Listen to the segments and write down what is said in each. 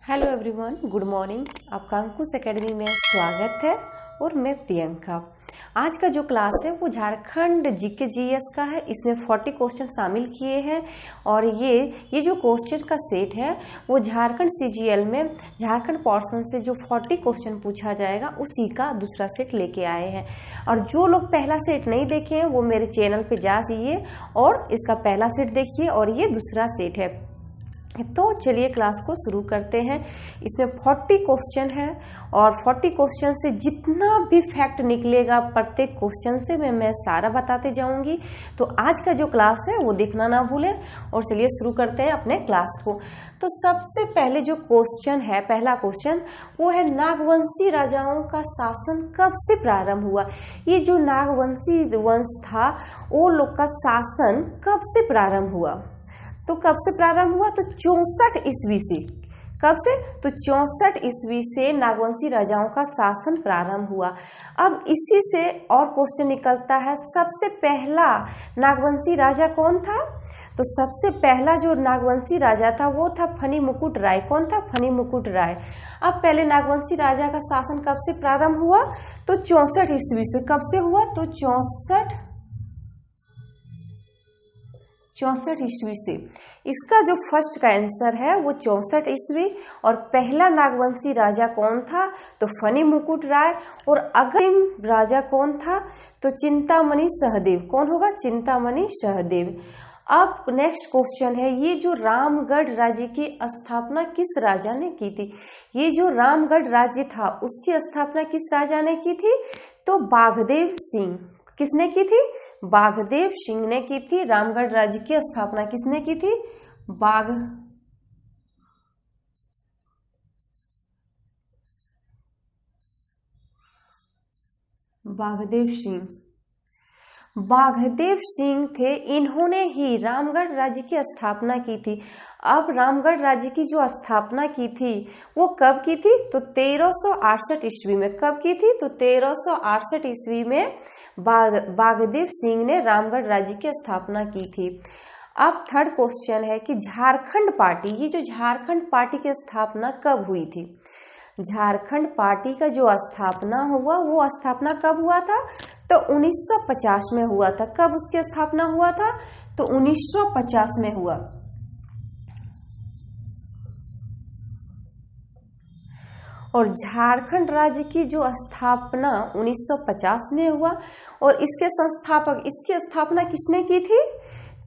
Hello everyone, good morning. आपका अंकुश academy में स्वागत है और मैं प्रियंका। आज का जो क्लास है वो झारखंड जीके जीएस का है। इसमें 40 क्वेश्चन शामिल किए हैं और ये जो क्वेश्चन का सेट है वो झारखंड सीजीएल में झारखंड पोर्शन से जो 40 क्वेश्चन पूछा जाएगा उसी का दूसरा सेट लेके आए हैं। और जो लोग पहला सेट नहीं देखे हैं वो मेरे चैनल पे जा जाइए और इसका पहला सेट देखिए और ये दूसरा सेट है। तो चलिए क्लास को शुरू करते हैं। इसमें 40 क्वेश्चन है और 40 क्वेश्चन से जितना भी फैक्ट निकलेगा प्रत्येक क्वेश्चन से मैं सारा बताते जाऊंगी। तो आज का जो क्लास है वो देखना ना भूलें और चलिए शुरू करते हैं अपने क्लास को। तो सबसे पहले जो क्वेश्चन है, पहला क्वेश्चन वो है नागवंशी राजाओं का शासन कब से प्रारंभ हुआ। ये जो नागवंशी वंश था वो लोग का शासन कब से प्रारंभ हुआ। तो कब से प्रारंभ हुआ, तो 64 ईस्वी से। कब से, तो 64 ईस्वी से नागवंशी राजाओं का शासन प्रारंभ हुआ। अब इसी से और क्वेश्चन निकलता है, सबसे पहला नागवंशी राजा कौन था। तो सबसे पहला जो नागवंशी राजा था वो था फनी मुकुट राय। कौन था, फनी मुकुट राय। अब पहले नागवंशी राजा का शासन कब से प्रारंभ हुआ, तो 64 ईस्वी से। कब से हुआ, तो 64 ईस्वी से। इसका जो फर्स्ट का आंसर है वो 64 ईस्वी। और पहला नागवंशी राजा कौन था, तो फनी मुकुट राय। और अग्रिम राजा कौन था, तो चिंतामणि सहदेव। कौन होगा, चिंतामणि सहदेव। अब नेक्स्ट क्वेश्चन है, ये जो रामगढ़ राज्य की स्थापना किस राजा ने की थी। ये जो रामगढ़ राज्य था उसकी स्थापना किस राजा ने की थी, तो बाघदेव सिंह। किसने की थी, बाघदेव सिंह ने की थी। रामगढ़ राज्य की स्थापना किसने की थी, बाघदेव सिंह। बाघदेव सिंह थे, इन्होंने ही रामगढ़ राज्य की स्थापना की थी। अब रामगढ़ राज्य की जो स्थापना की थी वो कब की थी, तो 1368 ईस्वी में। कब की थी, तो 1368 ईस्वी में बाघदेव सिंह ने रामगढ़ राज्य की स्थापना की थी। अब थर्ड क्वेश्चन है कि झारखंड पार्टी, ये जो झारखंड पार्टी की स्थापना कब हुई थी। झारखंड पार्टी का जो स्थापना हुआ वो स्थापना कब हुआ था, तो 1950 में हुआ था। कब उसकी स्थापना हुआ था, तो 1950 में हुआ। और झारखंड राज्य की जो स्थापना 1950 में हुआ और इसके संस्थापक, इसकी स्थापना किसने की थी,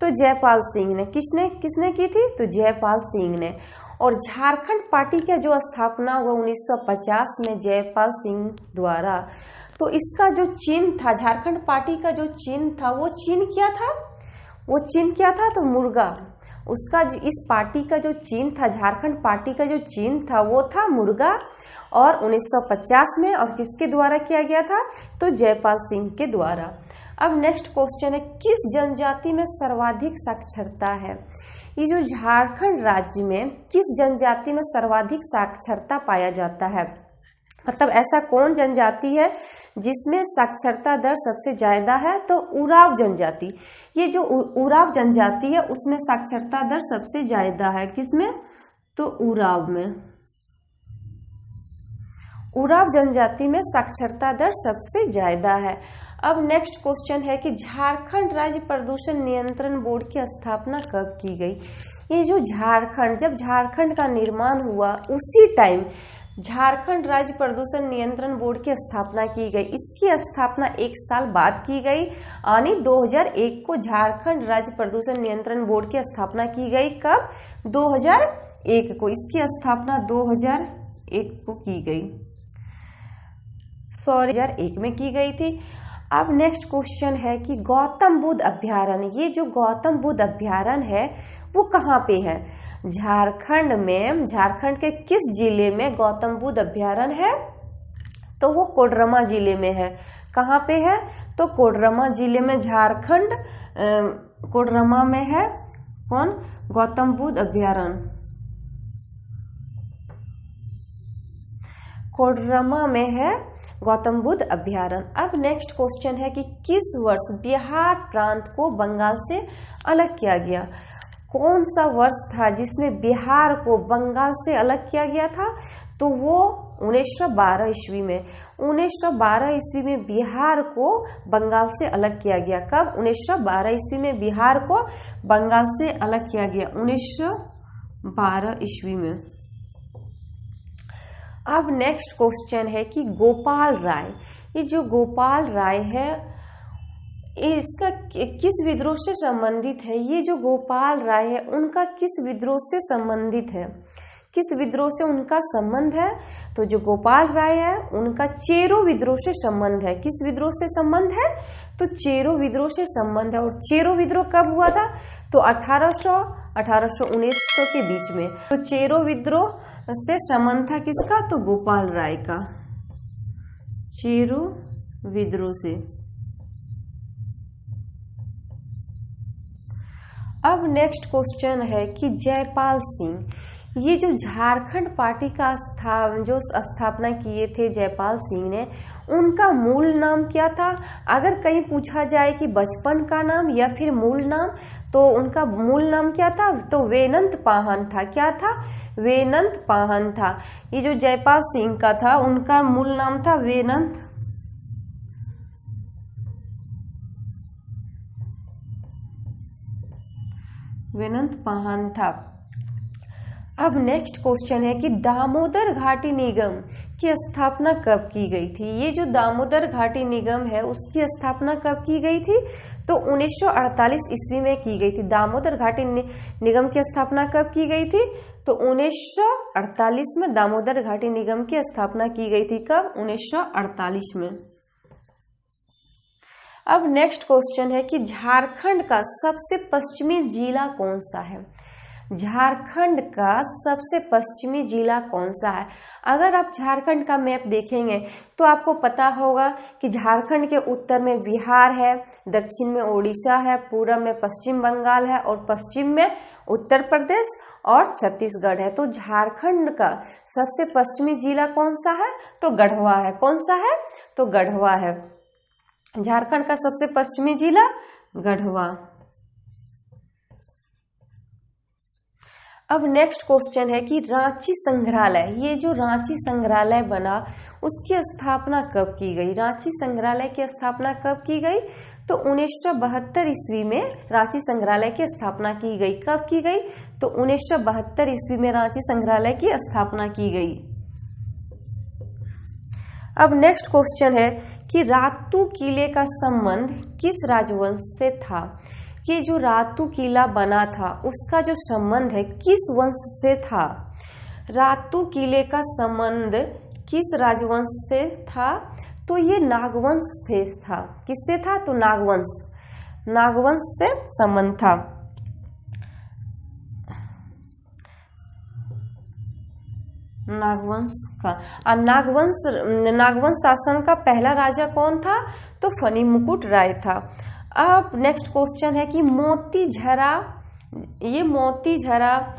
तो जयपाल सिंह ने। किसने की थी, तो जयपाल सिंह ने। और झारखंड पार्टी का जो स्थापना हुआ 1950 में जयपाल सिंह द्वारा। तो इसका जो चिन्ह था, झारखंड पार्टी का जो चिन्ह था वो चिन्ह क्या था, वो चिन्ह क्या था, तो मुर्गा। उसका इस पार्टी का जो चिन्ह था, झारखंड पार्टी का जो चिन्ह था वो था मुर्गा। और 1950 में और किसके द्वारा किया गया था, तो जयपाल सिंह के द्वारा। अब नेक्स्ट क्वेश्चन है, किस जनजाति में सर्वाधिक साक्षरता है। ये जो झारखंड राज्य में किस जनजाति में सर्वाधिक साक्षरता पाया जाता है, मतलब ऐसा कौन जनजाति है जिसमें साक्षरता दर सबसे ज्यादा है, तो उराव जनजाति। ये जो उराव जनजाति है उसमें साक्षरता दर सबसे ज्यादा है। किसमें, तो उराव में। उराव जनजाति में साक्षरता दर सबसे ज्यादा है। अब नेक्स्ट क्वेश्चन है कि झारखंड राज्य प्रदूषण नियंत्रण बोर्ड की स्थापना कब की गई। ये जो झारखंड, जब झारखंड का निर्माण हुआ उसी टाइम झारखंड राज्य प्रदूषण नियंत्रण बोर्ड की स्थापना की गई। इसकी स्थापना 1 साल बाद की गई, यानी 2001 को झारखंड राज्य प्रदूषण नियंत्रण बोर्ड की स्थापना की गई। कब, 2001 को। इसकी स्थापना 2001 को की गई, 2001 में की गई थी। अब नेक्स्ट क्वेश्चन है कि गौतम बुद्ध अभ्यारण्य, ये जो गौतम बुद्ध अभ्यारण्य है वो कहाँ पे है। झारखंड में, झारखंड के किस जिले में गौतम बुद्ध अभ्यारण्य है, तो वो कोडरमा जिले में है। कहाँ पे है, तो कोडरमा जिले में, झारखंड कोडरमा में है। कौन, गौतम बुद्ध अभ्यारण्य कोडरमा में है गौतम बुद्ध अभ्यारण्य। अब नेक्स्ट क्वेश्चन है कि किस वर्ष बिहार प्रांत को बंगाल से अलग किया गया। कौन सा वर्ष था जिसमें बिहार को बंगाल से अलग किया गया था? तो वो 1912 ईस्वी में। 1912 ईस्वी में बिहार को बंगाल से अलग किया गया। कब? 1912 ईस्वी में बिहार को बंगाल से अलग किया गया, 1912 ईस्वी में। अब नेक्स्ट क्वेश्चन है कि गोपाल राय, ये जो गोपाल राय है इसका किस विद्रोह से संबंधित है? ये जो गोपाल राय है उनका किस विद्रोह से संबंधित है? किस विद्रोह से उनका संबंध है? तो जो गोपाल राय है उनका चेरो विद्रोह से संबंध है। किस विद्रोह से संबंध है? तो चेरो विद्रोह से संबंध है। और चेरो विद्रोह कब हुआ था? तो 1800-1900 के बीच में। तो चेरो विद्रोह से संबंध था किसका? तो गोपाल राय का, चेरो विद्रोह से। अब नेक्स्ट क्वेश्चन है कि जयपाल सिंह, ये जो झारखंड पार्टी का जो स्थापना किए थे जयपाल सिंह ने, उनका मूल नाम क्या था? अगर कहीं पूछा जाए कि बचपन का नाम या फिर मूल नाम, तो उनका मूल नाम क्या था? तो वेनंत पाहन था। क्या था? वेनंत पाहन था। ये जो जयपाल सिंह का था उनका मूल नाम था वेनंत पाहन था। अब नेक्स्ट क्वेश्चन है कि दामोदर घाटी निगम की स्थापना कब की गई थी? ये जो दामोदर घाटी निगम है उसकी स्थापना कब की गई थी? तो 1948 ईस्वी में की गई थी। दामोदर घाटी निगम की स्थापना कब की गई थी? तो 1948 में दामोदर घाटी निगम की स्थापना की गई थी। कब? 1948 में। अब नेक्स्ट क्वेश्चन है कि झारखंड का सबसे पश्चिमी जिला कौन सा है? झारखंड का सबसे पश्चिमी जिला कौन सा है? अगर आप झारखंड का मैप देखेंगे तो आपको पता होगा कि झारखंड के उत्तर में बिहार है, दक्षिण में उड़ीसा है, पूर्व में पश्चिम बंगाल है और पश्चिम में उत्तर प्रदेश और छत्तीसगढ़ है। तो झारखंड का सबसे पश्चिमी जिला कौन सा है? तो गढ़वा है। कौन सा है? तो गढ़वा है। झारखंड का सबसे पश्चिमी जिला गढ़वा। अब नेक्स्ट क्वेश्चन है कि रांची संग्रहालय, ये जो रांची संग्रहालय बना उसकी स्थापना कब की गई? रांची संग्रहालय की स्थापना कब की गई? तो 1972 ईस्वी में रांची संग्रहालय की स्थापना की गई। कब की गई? तो 1972 ईस्वी में रांची संग्रहालय की स्थापना की गई। अब नेक्स्ट क्वेश्चन है कि रातू किले का संबंध किस राजवंश से था? कि जो रातू किला बना था उसका जो संबंध है किस वंश से था? रातू किले का संबंध किस राजवंश से था? तो ये नागवंश से था। किससे था? तो नागवंश, नागवंश से संबंध था। नागवंश का। और नागवंश शासन का पहला राजा कौन था? तो फनी मुकुट राय था। अब नेक्स्ट क्वेश्चन है कि मोतीझरा, ये मोतीझरा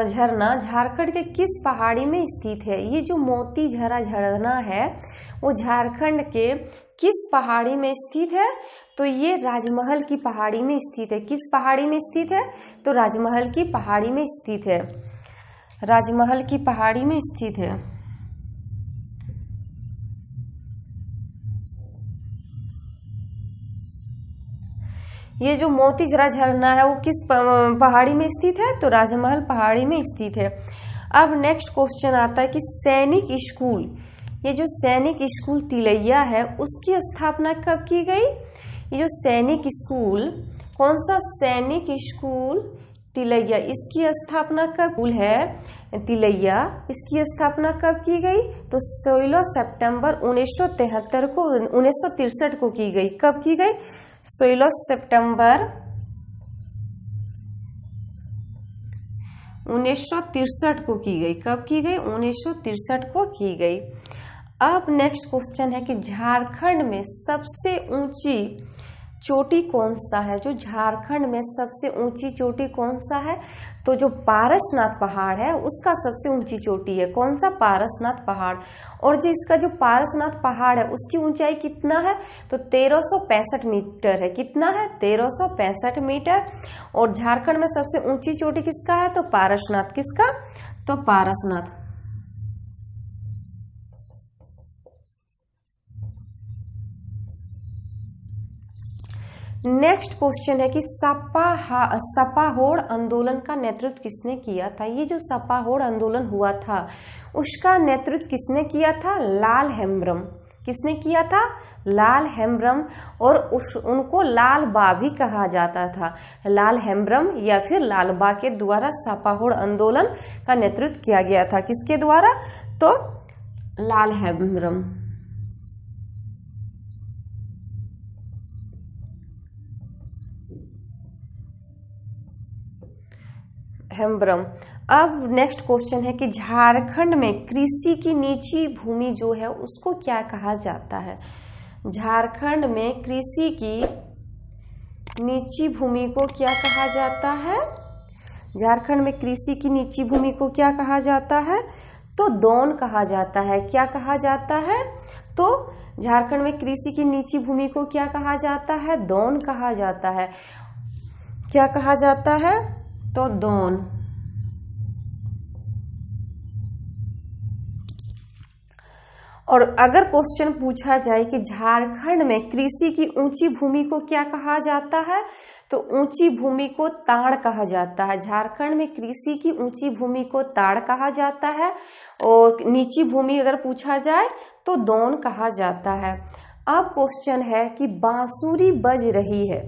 झरना झारखंड के किस पहाड़ी में स्थित है? ये जो मोतीझरा झरना है वो झारखंड के किस पहाड़ी में स्थित है? तो ये राजमहल की पहाड़ी में स्थित है। किस पहाड़ी में स्थित है? तो राजमहल की पहाड़ी में स्थित है। राजमहल की पहाड़ी में स्थित है। ये जो मोतीझरा झरना है वो किस पहाड़ी में स्थित है? तो राजमहल पहाड़ी में स्थित है। अब नेक्स्ट क्वेश्चन आता है कि सैनिक स्कूल, ये जो सैनिक स्कूल तिलैया है उसकी स्थापना कब की गई? ये जो सैनिक स्कूल, कौन सा? सैनिक स्कूल तिलैया, इसकी स्थापना कब है? तिलैया, इसकी स्थापना कब की गई? तो 16 सितंबर 1963 को की गई। कब की गई? 16 सितंबर 1963 को की गई। कब की गई? 1963 को की गई। अब नेक्स्ट क्वेश्चन है कि झारखंड में सबसे ऊंची चोटी कौन सा है, जो झारखंड में सबसे ऊंची चोटी कौन सा है, तो जो पारसनाथ पहाड़ है उसका सबसे ऊंची चोटी है। कौन सा? पारसनाथ पहाड़। और जो इसका जो पारसनाथ पहाड़ है उसकी ऊंचाई कितना है, तो 1365 मीटर है। कितना है? 1365 मीटर। और झारखंड में सबसे ऊंची चोटी किसका है, तो पारसनाथ। किसका? तो पारसनाथ। नेक्स्ट क्वेश्चन है कि सपाहोड़ आंदोलन का नेतृत्व किसने किया था। ये जो सपाहोड़ आंदोलन हुआ था उसका नेतृत्व किसने किया था? लाल हेम्ब्रम। किसने किया था? लाल हेम्ब्रम। और उनको लाल बा भी कहा जाता था। लाल हेम्ब्रम या फिर लाल बा के द्वारा सपाहोड़ आंदोलन का नेतृत्व किया गया था। किसके द्वारा? तो लाल हेम्ब्रम। हेम्ब्रम। अब नेक्स्ट क्वेश्चन है कि झारखंड में कृषि की निजी भूमि जो है उसको क्या कहा जाता है। झारखंड में कृषि की निजी भूमि को क्या कहा जाता है? झारखंड में कृषि की निजी भूमि को क्या कहा जाता है? तो दोन कहा जाता है। क्या कहा जाता है? तो झारखंड में कृषि की निजी भूमि को क्या कहा जाता है? दोन कहा जाता है। क्या कहा जाता है? तो दोन। और अगर क्वेश्चन पूछा जाए कि झारखंड में कृषि की ऊंची भूमि को क्या कहा जाता है, तो ऊंची भूमि को ताड़ कहा जाता है। झारखंड में कृषि की ऊंची भूमि को ताड़ कहा जाता है। और नीची भूमि अगर पूछा जाए तो दोन कहा जाता है। अब क्वेश्चन है कि बांसुरी बज रही है,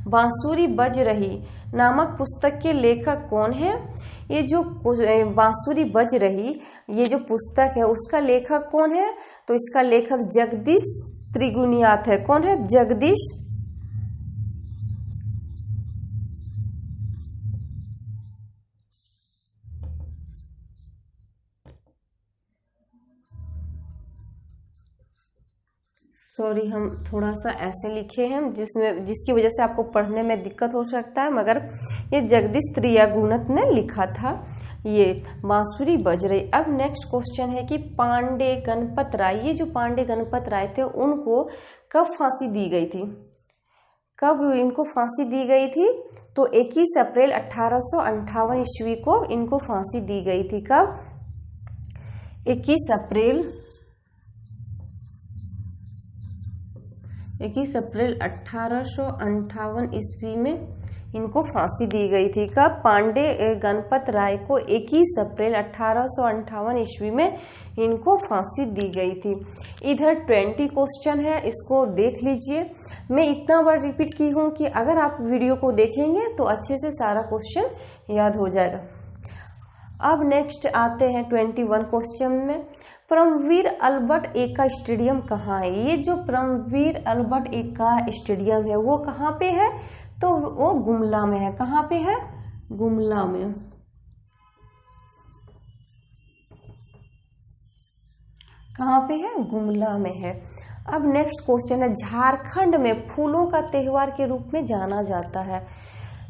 बांसुरी बज रही नामक पुस्तक के लेखक कौन है। ये जो बांसुरी बज रही ये जो पुस्तक है उसका लेखक कौन है, तो इसका लेखक जगदीश त्रिगुनियात है। कौन है? जगदीश। सॉरी, हम थोड़ा सा ऐसे लिखे हैं जिसकी वजह से आपको पढ़ने में दिक्कत हो सकता है, मगर ये जगदीश त्रिगुनियात ने लिखा था। ये बांसुरी बज रही। अब नेक्स्ट क्वेश्चन है कि पांडे गणपत राय, ये जो पांडे गणपत राय थे उनको कब फांसी दी गई थी? कब इनको फांसी दी गई थी? तो 21 अप्रैल 1858 ईस्वी को इनको फांसी दी गई थी। कब? 21 अप्रैल 1858 ईस्वी में इनको फांसी दी गई थी। कब? पांडे गणपत राय को 21 अप्रैल 1858 ईस्वी में इनको फांसी दी गई थी। इधर 20 क्वेश्चन है, इसको देख लीजिए। मैं इतना बार रिपीट की हूँ कि अगर आप वीडियो को देखेंगे तो अच्छे से सारा क्वेश्चन याद हो जाएगा। अब नेक्स्ट आते हैं 21 क्वेश्चन में। परमवीर अल्बर्ट एक्का स्टेडियम कहाँ है? ये जो परमवीर अल्बर्ट एक्का स्टेडियम है वो कहाँ पे है? तो वो गुमला में है। कहाँ पे है? गुमला में। कहाँ पे है? गुमला में है। अब नेक्स्ट क्वेश्चन है, झारखंड में फूलों का त्योहार के रूप में जाना जाता है।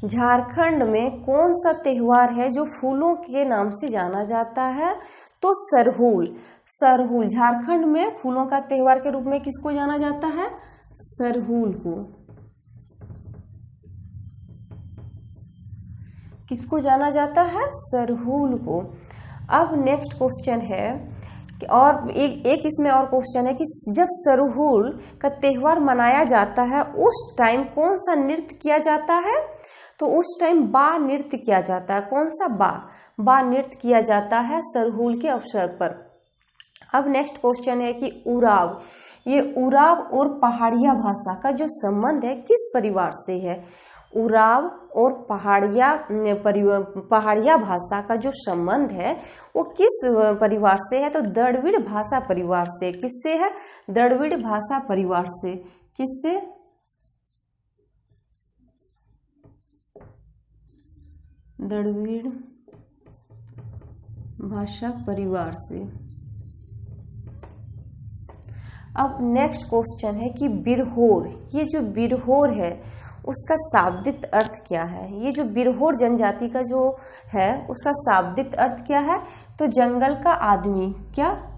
झारखंड में कौन सा त्योहार है जो फूलों के नाम से जाना जाता है? तो सरहुल। सरहुल। झारखंड में फूलों का त्योहार के रूप में किसको जाना जाता है? सरहुल को। किसको जाना जाता है? सरहुल को। अब नेक्स्ट क्वेश्चन है और एक इसमें और क्वेश्चन है कि जब सरहुल का त्योहार मनाया जाता है उस टाइम कौन सा नृत्य किया जाता है? तो उस टाइम बा नृत्य किया जाता है। कौन सा? बा नृत्य किया जाता है सरहुल के अवसर पर। अब नेक्स्ट क्वेश्चन है कि उराव, ये उराव और पहाड़िया भाषा का जो संबंध है किस परिवार से है? उराव और पहाड़िया भाषा का जो संबंध है वो किस परिवार से है? तो द्रविड़ भाषा परिवार से। किससे है? द्रविड़ भाषा परिवार से। किससे? द्रविड़ भाषा परिवार से। अब नेक्स्ट क्वेश्चन है कि बिरहोर, ये जो बिरहोर है उसका शाब्दिक अर्थ क्या है? ये जो बिरहोर जनजाति का जो है उसका शाब्दिक अर्थ क्या है? तो जंगल का आदमी। क्या?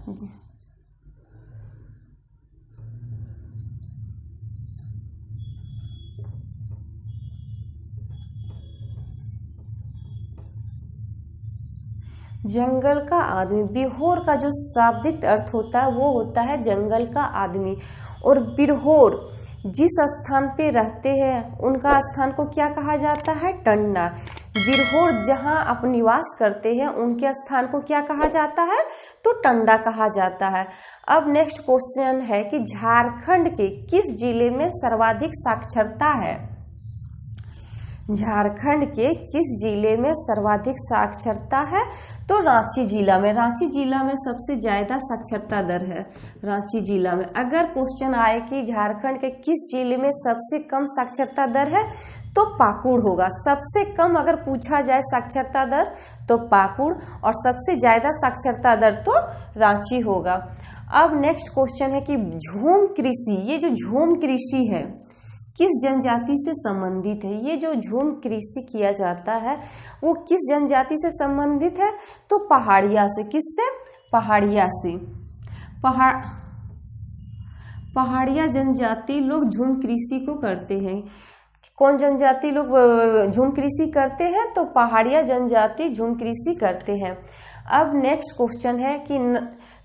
जंगल का आदमी। बिरहोर का जो शाब्दिक अर्थ होता है वो होता है जंगल का आदमी। और बिरहोर जिस स्थान पे रहते हैं उनका स्थान को क्या कहा जाता है? टंडा। बिरहोर जहां आप निवास करते हैं उनके स्थान को क्या कहा जाता है? तो टंडा कहा जाता है। अब नेक्स्ट क्वेश्चन है कि झारखंड के किस जिले में सर्वाधिक साक्षरता है? झारखंड के किस जिले में सर्वाधिक साक्षरता है? तो रांची जिला में। रांची जिला में सबसे ज्यादा साक्षरता दर है रांची जिला में। अगर क्वेश्चन आए कि झारखंड के किस जिले में सबसे कम साक्षरता दर है तो पाकुड़ होगा। सबसे कम अगर पूछा जाए साक्षरता दर तो पाकुड़, और सबसे ज्यादा साक्षरता दर तो रांची होगा। अब नेक्स्ट क्वेश्चन है कि झूम कृषि, ये जो झूम कृषि है किस जनजाति से संबंधित है? ये जो झूम कृषि किया जाता है वो किस जनजाति से संबंधित है? तो पहाड़िया से। किससे? पहाड़िया से। पहाड़िया जनजाति लोग झूम कृषि को करते हैं। कौन जनजाति लोग झूम कृषि करते हैं? तो पहाड़िया जनजाति झूम कृषि करते हैं। अब नेक्स्ट क्वेश्चन है कि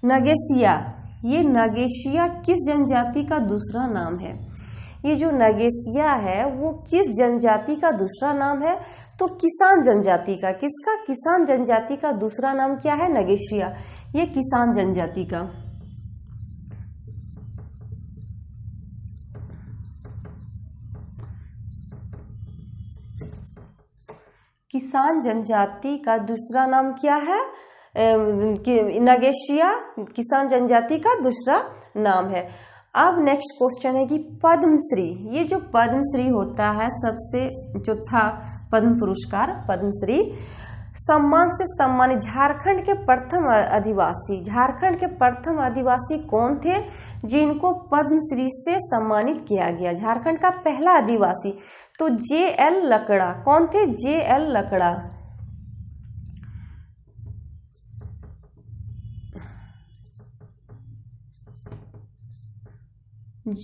नगेशिया, ये नगेशिया किस जनजाति का दूसरा नाम है? ये जो नगेशिया है वो किस जनजाति का दूसरा नाम है? तो किसान जनजाति का। किसका? किसान जनजाति का दूसरा नाम क्या है? नगेशिया। ये किसान जनजाति का। किसान जनजाति का दूसरा नाम क्या है? नगेशिया किसान जनजाति का दूसरा नाम है। अब नेक्स्ट क्वेश्चन है कि पद्मश्री, ये जो पद्मश्री होता है सबसे जो था पद्म पुरस्कार पद्मश्री सम्मान से सम्मानित झारखंड के प्रथम आदिवासी, झारखंड के प्रथम आदिवासी कौन थे जिनको पद्मश्री से सम्मानित किया गया? झारखंड का पहला आदिवासी तो JL लकड़ा। कौन थे? JL लकड़ा।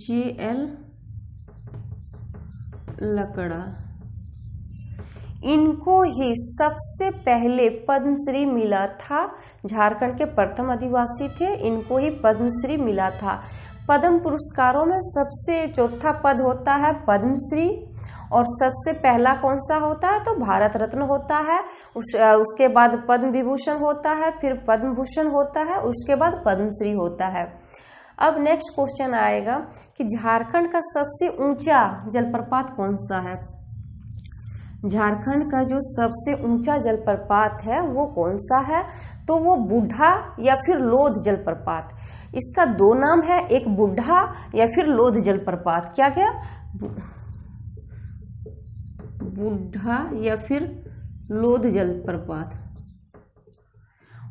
JL लकड़ा। इनको ही सबसे पहले पद्मश्री मिला था। झारखंड के प्रथम आदिवासी थे, इनको ही पद्मश्री मिला था। पद्म पुरस्कारों में सबसे चौथा पद होता है पद्मश्री, और सबसे पहला कौन सा होता है? तो भारत रत्न होता है। उसके बाद पद्म विभूषण होता है, फिर पद्म भूषण होता है, उसके बाद पद्मश्री होता है। अब नेक्स्ट क्वेश्चन आएगा कि झारखंड का सबसे ऊंचा जलप्रपात कौन सा है? झारखंड का जो सबसे ऊंचा जलप्रपात है वो कौन सा है? तो वो बुढ़ा या फिर लोध जलप्रपात। इसका दो नाम है, एक बुढ़ा या फिर लोध जलप्रपात। क्या क्या? बुढ़ा या फिर लोध जलप्रपात।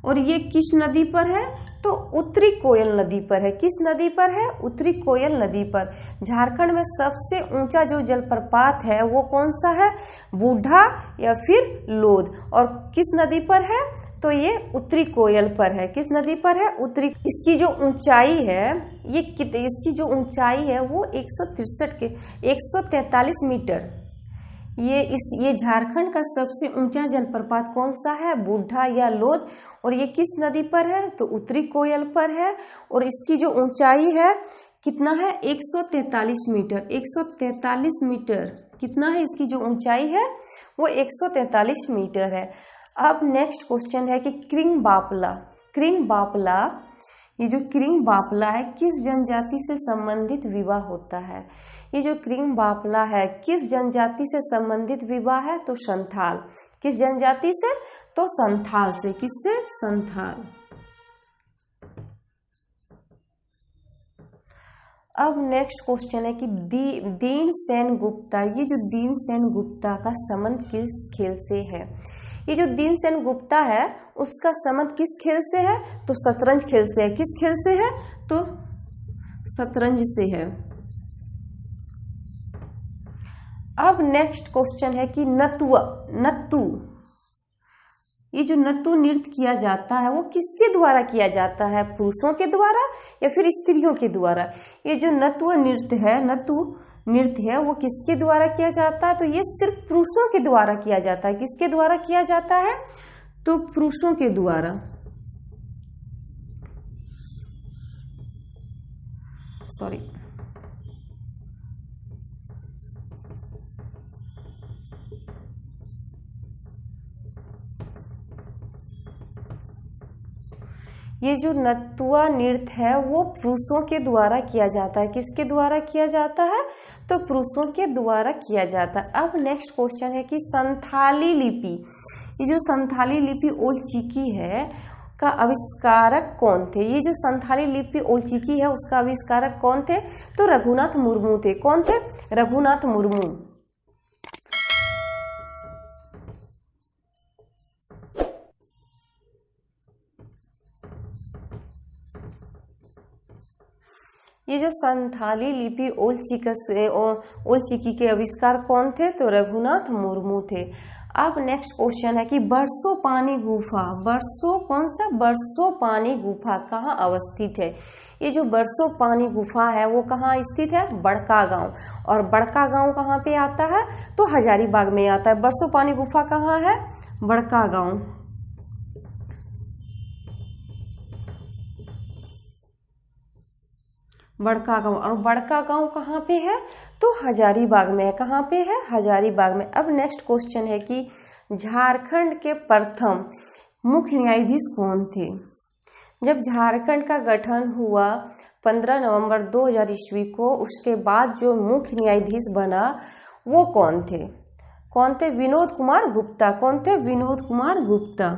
और ये किस नदी पर है? तो उत्तरी कोयल नदी पर है। किस नदी पर है? उत्तरी कोयल नदी पर। झारखंड में सबसे ऊंचा जो जलप्रपात है वो कौन सा है? बूढ़ा या फिर लोध। और किस नदी पर है? तो ये उत्तरी कोयल पर है। किस नदी पर है? उत्तरी। इसकी जो ऊंचाई है इसकी है वो 143 मीटर। ये झारखंड का सबसे ऊंचा जलप्रपात कौन सा है? बूढ़ा या लोध। और ये किस नदी पर है? तो उत्तरी कोयल पर है। और इसकी जो ऊंचाई है कितना है? 143 मीटर। 143 मीटर कितना है? इसकी जो ऊंचाई है वो 143 मीटर है। अब नेक्स्ट क्वेश्चन है कि क्रिंग बापला, ये जो क्रिंग बापला है किस जनजाति से संबंधित विवाह होता है? ये जो क्रिंग बापला है किस जनजाति से संबंधित विवाह है? तो संथाल। किस जनजाति से? तो संथाल से। किससे? संथाल। अब नेक्स्ट क्वेश्चन है कि दीन सेन गुप्ता, ये जो दीन सेन गुप्ता का संबंध किस खेल से है? ये जो दीन सेन गुप्ता है उसका संबंध किस खेल से है? तो शतरंज खेल से है। किस खेल से है? तो शतरंज से है। अब नेक्स्ट क्वेश्चन है कि नत्तू, ये जो नत्तू नृत्य किया जाता है वो किसके द्वारा किया जाता है, पुरुषों के द्वारा या फिर स्त्रियों के द्वारा? ये जो नत्तू नृत्य है वो किसके द्वारा किया जाता है? तो ये सिर्फ पुरुषों के द्वारा किया जाता है। किसके द्वारा किया जाता है? तो पुरुषों के द्वारा। सॉरी, ये जो नत्तुआ नृत्य है वो पुरुषों के द्वारा किया जाता है। किसके द्वारा किया जाता है? तो पुरुषों के द्वारा किया जाता है। अब नेक्स्ट क्वेश्चन है कि संथाली लिपि, ये जो संथाली लिपि ओल चिकी है का आविष्कारक कौन थे? ये जो संथाली लिपि ओल चिकी है उसका आविष्कारक कौन थे? तो रघुनाथ मुर्मू थे। कौन थे? रघुनाथ मुर्मू। ये जो संथाली लिपि ओल चिकी के आविष्कार कौन थे? तो रघुनाथ मुर्मू थे। अब नेक्स्ट क्वेश्चन है कि बरसो पानी गुफा, बरसो पानी गुफा कहाँ अवस्थित है? ये जो बरसो पानी गुफा है वो कहाँ स्थित है? बड़का गांव। और बड़का गांव कहाँ पे आता है? तो हजारीबाग में आता है। बरसो पानी गुफा कहाँ है? बड़का गांव। बड़का गांव। और बड़का गांव कहाँ पे है? तो हजारीबाग में है। कहाँ पे है? हजारीबाग में। अब नेक्स्ट क्वेश्चन है कि झारखंड के प्रथम मुख्य न्यायाधीश कौन थे? जब झारखंड का गठन हुआ 15 नवंबर 2000 ईस्वी को, उसके बाद जो मुख्य न्यायाधीश बना वो कौन थे? कौन थे? विनोद कुमार गुप्ता। कौन थे? विनोद कुमार गुप्ता।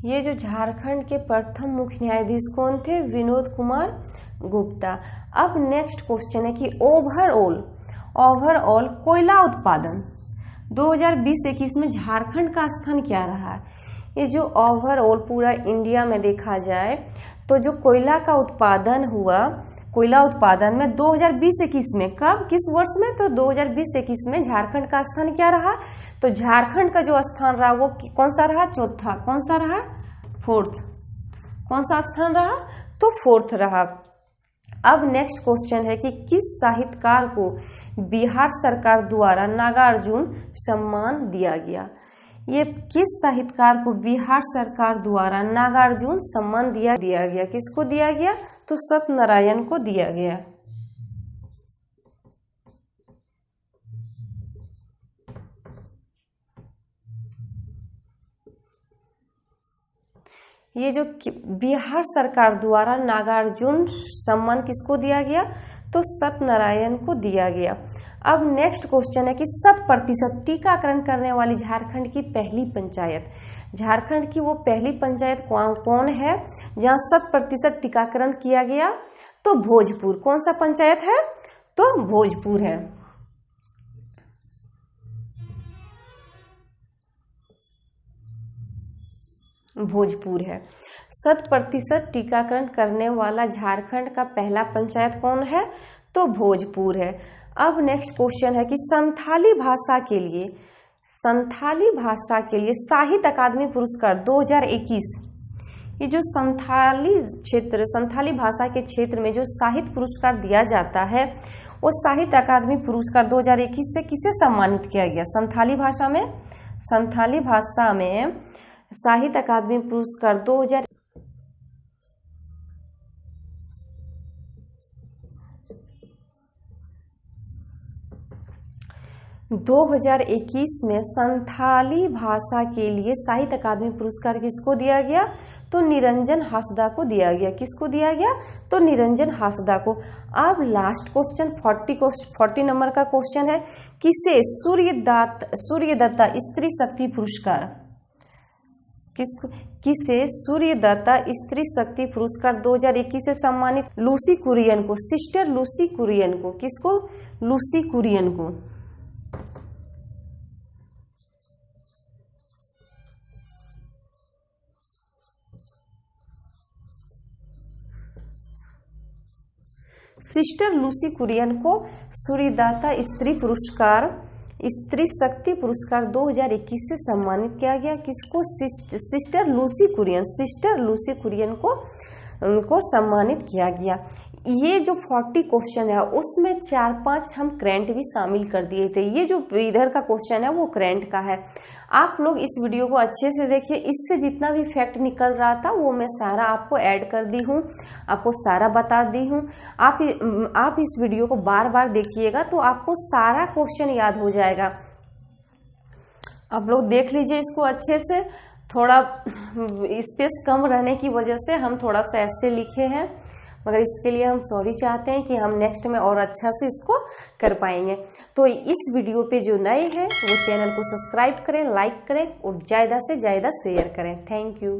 ये जो झारखंड के प्रथम मुख्य न्यायाधीश कौन थे? विनोद कुमार गुप्ता। अब नेक्स्ट क्वेश्चन है कि ओवरऑल कोयला उत्पादन 2020-21 में झारखंड का स्थान क्या रहा है? ये जो ओवरऑल पूरा इंडिया में देखा जाए तो जो कोयला का उत्पादन हुआ, कोयला उत्पादन में 2020-21 में, कब, किस वर्ष में? तो 2020-21 में झारखंड का स्थान क्या रहा? तो झारखंड का जो स्थान रहा वो कौन सा रहा? चौथा। कौन सा रहा? फोर्थ। कौन सा स्थान रहा? तो फोर्थ रहा। अब नेक्स्ट क्वेश्चन है कि किस साहित्यकार को बिहार सरकार द्वारा नागार्जुन सम्मान दिया गया? ये किस साहित्यकार को बिहार सरकार द्वारा नागार्जुन सम्मान दिया गया? किसको दिया गया? तो सत्यनारायण को दिया गया। ये जो बिहार सरकार द्वारा नागार्जुन सम्मान किसको दिया गया? तो सत्यनारायण को दिया गया। अब नेक्स्ट क्वेश्चन है कि 100% टीकाकरण करने वाली झारखंड की पहली पंचायत, झारखंड की वो पहली पंचायत कौन है जहां 100% टीकाकरण किया गया? तो भोजपुर। कौन सा पंचायत है? तो भोजपुर है। भोजपुर है। 100% टीकाकरण करने वाला झारखंड का पहला पंचायत कौन है? तो भोजपुर है। अब नेक्स्ट क्वेश्चन है कि संथाली भाषा के लिए साहित्य अकादमी पुरस्कार 2021, ये जो संथाली भाषा के क्षेत्र में जो साहित्य पुरस्कार दिया जाता है वो साहित्य अकादमी पुरस्कार 2021 से किसे सम्मानित किया गया? संथाली भाषा में साहित्य अकादमी पुरस्कार 2021 में संथाली भाषा के लिए साहित्य अकादमी पुरस्कार किसको दिया गया? तो निरंजन हासदा को दिया गया। किसको दिया गया? तो निरंजन हासदा को। अब लास्ट क्वेश्चन 40 नंबर का क्वेश्चन है, किसे सूर्यदत्ता स्त्री शक्ति पुरस्कार किसे सूर्यदाता स्त्री शक्ति पुरस्कार 2021 से सम्मानित लूसी कुरियन को, सिस्टर लूसी कुरियन को, किसको? लूसी कुरियन को। सिस्टर लूसी कुरियन को सूर्यदाता स्त्री शक्ति पुरस्कार 2021 से सम्मानित किया गया। किसको? सिस्टर लूसी कुरियन को सम्मानित किया गया। ये जो 40 क्वेश्चन है उसमें 4-5 हम करंट भी शामिल कर दिए थे। ये जो इधर का क्वेश्चन है वो करंट का है। आप लोग इस वीडियो को अच्छे से देखिए, इससे जितना भी फैक्ट निकल रहा था वो मैं सारा आपको ऐड कर दी हूँ, आपको सारा बता दी हूँ। आप इस वीडियो को बार बार देखिएगा तो आपको सारा क्वेश्चन याद हो जाएगा। आप लोग देख लीजिए इसको अच्छे से। थोड़ा स्पेस कम रहने की वजह से हम थोड़ा सा ऐसे लिखे हैं, मगर इसके लिए हम सॉरी चाहते हैं कि हम नेक्स्ट में और अच्छा से इसको कर पाएंगे। तो इस वीडियो पे जो नए हैं वो चैनल को सब्सक्राइब करें, लाइक करें और ज़्यादा से ज़्यादा शेयर करें। Thank you.